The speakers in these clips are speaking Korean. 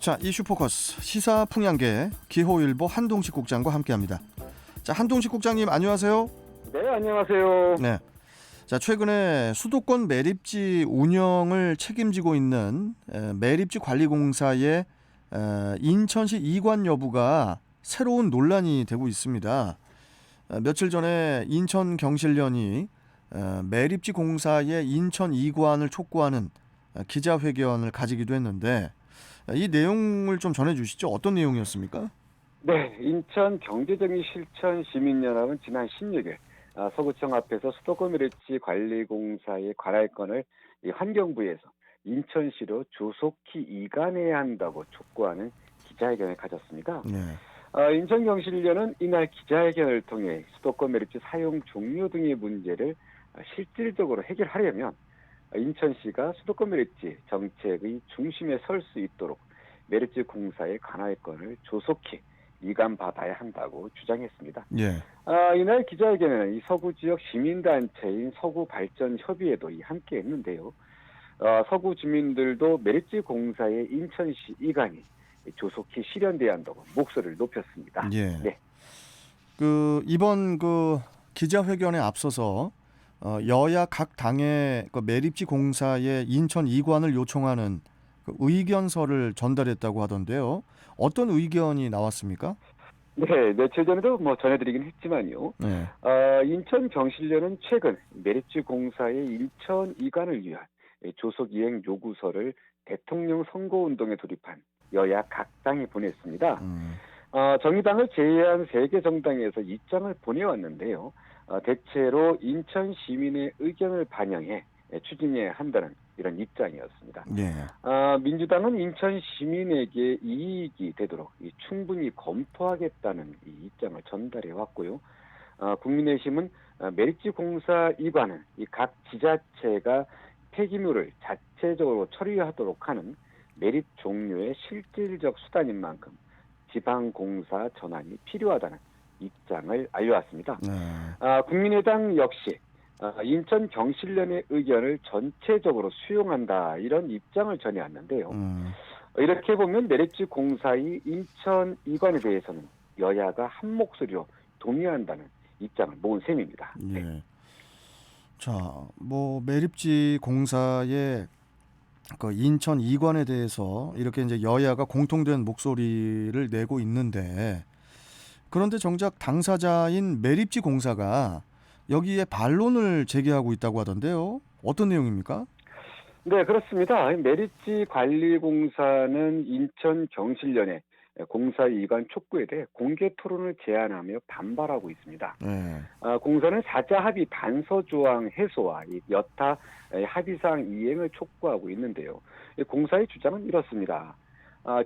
자, 이슈 포커스 시사 풍향계 기호일보 한동식 국장과 함께합니다. 자, 한동식 국장님 안녕하세요. 네, 안녕하세요. 네. 자, 최근에 수도권 매립지 운영을 책임지고 있는 매립지 관리공사의 인천시 이관 여부가 새로운 논란이 되고 있습니다. 며칠 전에 인천경실련이 매립지 공사의 인천 이관을 촉구하는 기자회견을 가지기도 했는데 이 내용을 좀 전해주시죠. 어떤 내용이었습니까? 네, 인천 경제정의 실천 시민연합은 지난 16일 서구청 앞에서 수도권 매립지 관리공사의 관할권을 이 환경부에서 인천시로 조속히 이관해야 한다고 촉구하는 기자회견을 가졌습니다. 네. 인천경실련은 이날 기자회견을 통해 수도권 매립지 사용 종료 등의 문제를 실질적으로 해결하려면 인천시가 수도권 매립지 정책의 중심에 설 수 있도록 매립지 공사의 관할권을 조속히 이관받아야 한다고 주장했습니다. 예. 이날 기자회견에는 이 서구 지역 시민단체인 서구발전협의회도 함께했는데요. 서구 주민들도 매립지 공사의 인천시 이관이 조속히 실현돼야 한다고 목소리를 높였습니다. 예. 네. 이번 기자회견에 앞서서 여야 각 당의 매립지 공사의 인천 이관을 요청하는 의견서를 전달했다고 하던데요. 어떤 의견이 나왔습니까? 네, 며칠 전에도 전해드리긴 했지만요. 네. 인천 경실련은 최근 매립지 공사의 인천 이관을 위한 조속 이행 요구서를 대통령 선거운동에 돌입한 여야 각 당이 보냈습니다. 정의당을 제외한 3개 정당에서 입장을 보내왔는데요. 대체로 인천 시민의 의견을 반영해 추진해야 한다는 이런 입장이었습니다. 예. 민주당은 인천 시민에게 이익이 되도록 충분히 검토하겠다는 이 입장을 전달해 왔고요. 국민의힘은 매립지 공사 이관은 각 지자체가 폐기물을 자체적으로 처리하도록 하는 매립 종료의 실질적 수단인 만큼 지방공사 전환이 필요하다는 입장을 알려왔습니다. 국민의당 역시 인천 경실련의 의견을 전체적으로 수용한다 이런 입장을 전해왔는데요. 이렇게 보면 매립지 공사의 인천 이관에 대해서는 여야가 한 목소리로 동의한다는 입장을 모은 셈입니다. 예. 네. 자, 매립지 공사의 인천 이관에 대해서 이렇게 이제 여야가 공통된 목소리를 내고 있는데, 그런데 정작 당사자인 매립지 공사가 여기에 반론을 제기하고 있다고 하던데요. 어떤 내용입니까? 네, 그렇습니다. 매립지 관리공사는 인천 경실련의 공사 이관 촉구에 대해 공개 토론을 제안하며 반발하고 있습니다. 네. 공사는 4자 합의 단서 조항 해소와 여타 합의사항 이행을 촉구하고 있는데요. 공사의 주장은 이렇습니다.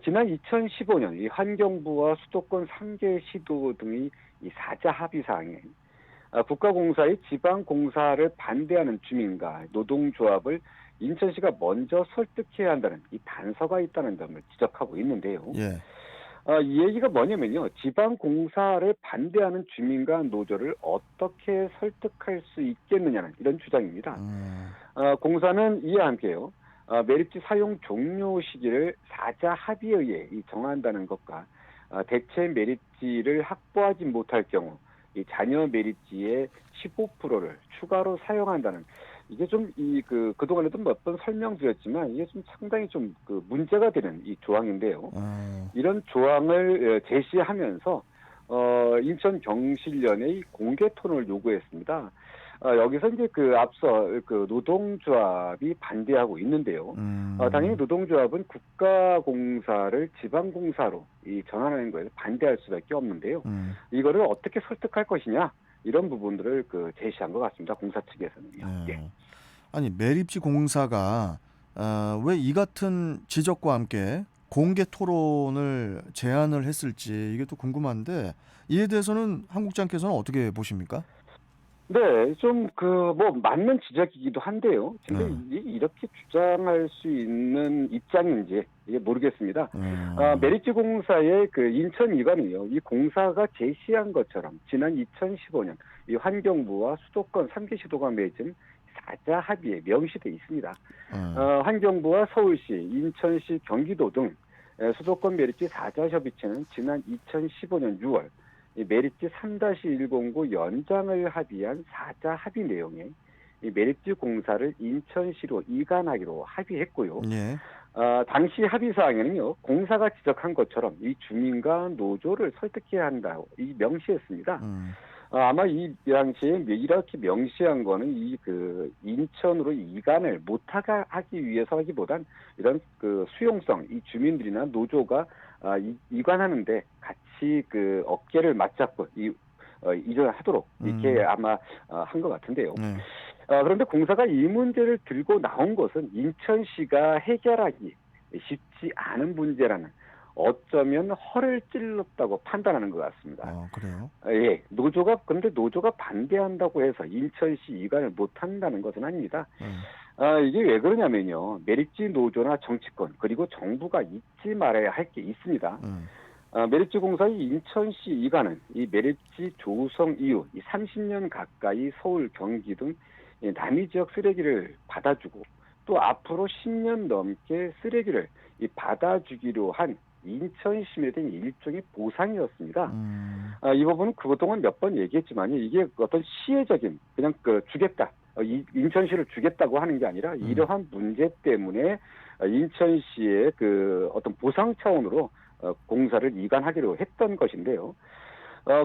지난 2015년 이 환경부와 수도권 3개 시도 등의 이 4자 합의사항에 국가공사의 지방공사를 반대하는 주민과 노동조합을 인천시가 먼저 설득해야 한다는 이 단서가 있다는 점을 지적하고 있는데요. 예. 이 얘기가 뭐냐면요. 지방공사를 반대하는 주민과 노조를 어떻게 설득할 수 있겠느냐는 이런 주장입니다. 공사는 이와 함께요. 매립지 사용 종료 시기를 4자 합의에 의해 정한다는 것과 대체 매립지를 확보하지 못할 경우 이 잔여 매립지의 15%를 추가로 사용한다는 이게 좀 그동안에도 몇 번 설명드렸지만 이게 좀 상당히 좀 문제가 되는 이 조항인데요. 이런 조항을 제시하면서 인천 경실련의 공개 토론을 요구했습니다. 여기서 이제 앞서 노동조합이 반대하고 있는데요. 당연히 노동조합은 국가공사를 지방공사로 전환하는 것에 반대할 수밖에 없는데요. 이거를 어떻게 설득할 것이냐 이런 부분들을 제시한 것 같습니다. 공사 측에서는요. 예. 아니 매립지 공사가 왜 이 같은 지적과 함께 공개 토론을 제안을 했을지 이게 또 궁금한데 이에 대해서는 한 국장께서는 어떻게 보십니까? 네, 좀 맞는 지적이기도 한데요. 근데 이렇게 주장할 수 있는 입장인지 이게 모르겠습니다. 매립지 공사의 인천 이관이요. 이 공사가 제시한 것처럼 지난 2015년 이 환경부와 수도권 3개 시도가 맺은 4자 합의에 명시돼 있습니다. 환경부와 서울시, 인천시, 경기도 등 수도권 메리츠 4자 협의체는 지난 2015년 6월 이 메리츠 3-109 연장을 합의한 4자 합의 내용에 이 메리츠 공사를 인천시로 이관하기로 합의했고요. 예. 당시 합의 사항에는요, 공사가 지적한 것처럼 이 주민과 노조를 설득해야 한다고 이 명시했습니다. 아마 이 당시에 이렇게 명시한 거는 이 인천으로 이관을 못하게 하기 위해서라기보단 이런 수용성, 이 주민들이나 노조가 이관하는데 같이 어깨를 맞잡고 이전하도록 이렇게 아마 한 것 같은데요. 그런데 공사가 이 문제를 들고 나온 것은 인천시가 해결하기 쉽지 않은 문제라는 어쩌면 허를 찔렀다고 판단하는 것 같습니다. 그래요? 예, 그런데 노조가 반대한다고 해서 인천시 이관을 못한다는 것은 아닙니다. 이게 왜 그러냐면요. 메리츠 노조나 정치권 그리고 정부가 잊지 말아야 할 게 있습니다. 메리츠 공사의 인천시 이관은 이 메리츠 조성 이후 이 30년 가까이 서울, 경기 등 남이 지역 쓰레기를 받아주고 또 앞으로 10년 넘게 쓰레기를 받아주기로 한 인천시민에 대한 일종의 보상이었습니다. 이 부분은 그동안 몇 번 얘기했지만 이게 어떤 시혜적인 그냥 주겠다. 인천시를 주겠다고 하는 게 아니라 이러한 문제 때문에 인천시의 어떤 보상 차원으로 공사를 이관하기로 했던 것인데요.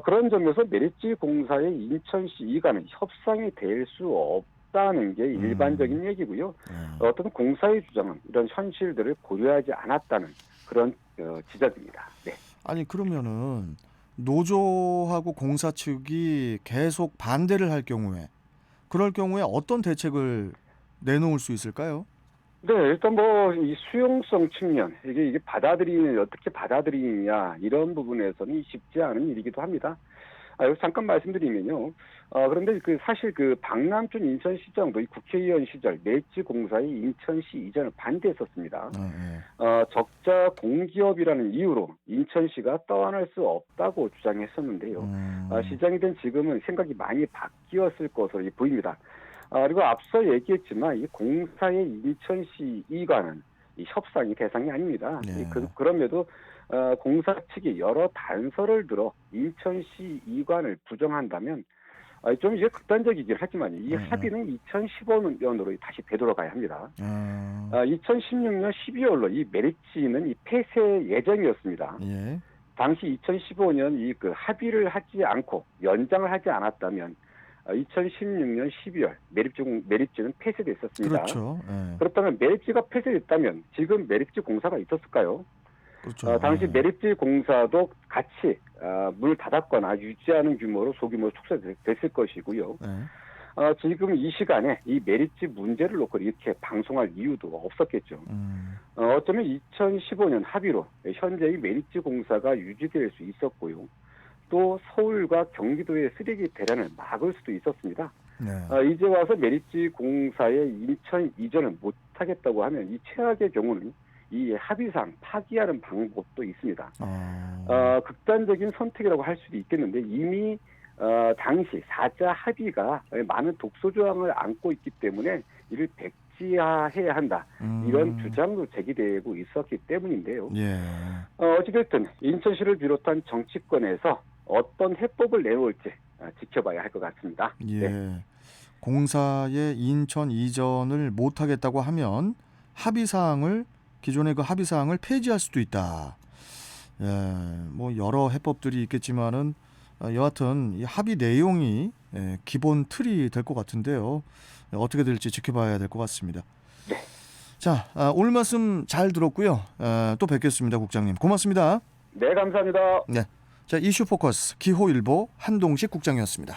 그런 점에서 메리츠 공사의 인천시 이관은 협상이 될 수 없다는 게 일반적인 얘기고요. 어떤 공사의 주장은 이런 현실들을 고려하지 않았다는 그런 지적입니다. 네. 아니 그러면은 노조하고 공사 측이 계속 반대를 할 경우에 그럴 경우에 어떤 대책을 내놓을 수 있을까요? 네, 일단 이 수용성 측면, 이게 어떻게 받아들이느냐, 이런 부분에서는 쉽지 않은 일이기도 합니다. 여기서 잠깐 말씀드리면요. 그런데 사실 박남춘 인천시장도 이 국회의원 시절 메리츠 공사의 인천시 이전을 반대했었습니다. 적자 공기업이라는 이유로 인천시가 떠안을 수 없다고 주장했었는데요. 시장이 된 지금은 생각이 많이 바뀌었을 것으로 보입니다. 그리고 앞서 얘기했지만 이 공사의 인천시 이관은 이 협상이 대상이 아닙니다. 네. 그럼에도 공사 측이 여러 단서를 들어 인천시 이관을 부정한다면 좀 이제 극단적이긴 하지만 이 합의는 2015년으로 다시 되돌아가야 합니다. 2016년 12월로 이 메리츠는 이 폐쇄 예정이었습니다. 예. 당시 2015년 합의를 하지 않고 연장을 하지 않았다면 2016년 12월 메리츠는 폐쇄됐었습니다. 그렇죠. 예. 그렇다면 메리츠가 폐쇄됐다면 지금 메리츠 공사가 있었을까요? 그렇죠. 당시 메리츠 공사도 같이 문을 닫았거나 유지하는 규모로 소규모로 축소됐을 것이고요. 지금 이 시간에 이 메리츠 문제를 놓고 이렇게 방송할 이유도 없었겠죠. 어쩌면 2015년 합의로 현재의 메리츠 공사가 유지될 수 있었고요. 또 서울과 경기도의 쓰레기 대란을 막을 수도 있었습니다. 이제 와서 메리츠 공사의 인천 이전을 못하겠다고 하면 이 최악의 경우는 이 합의상 파기하는 방법도 있습니다. 극단적인 선택이라고 할 수도 있겠는데 이미 당시 4자 합의가 많은 독소 조항을 안고 있기 때문에 이를 백지화해야 한다. 이런 주장도 제기되고 있었기 때문인데요. 예. 어찌됐든 인천시를 비롯한 정치권에서 어떤 해법을 내놓을지 지켜봐야 할 것 같습니다. 예. 네. 공사의 인천 이전을 못하겠다고 하면 기존의 합의사항을 폐지할 수도 있다. 예, 여러 해법들이 있겠지만은 여하튼 이 합의 내용이 기본 틀이 될 것 같은데요. 어떻게 될지 지켜봐야 될 것 같습니다. 네. 자, 오늘 말씀 잘 들었고요. 또 뵙겠습니다, 국장님. 고맙습니다. 네, 감사합니다. 네. 자, 이슈 포커스 기호일보 한동식 국장이었습니다.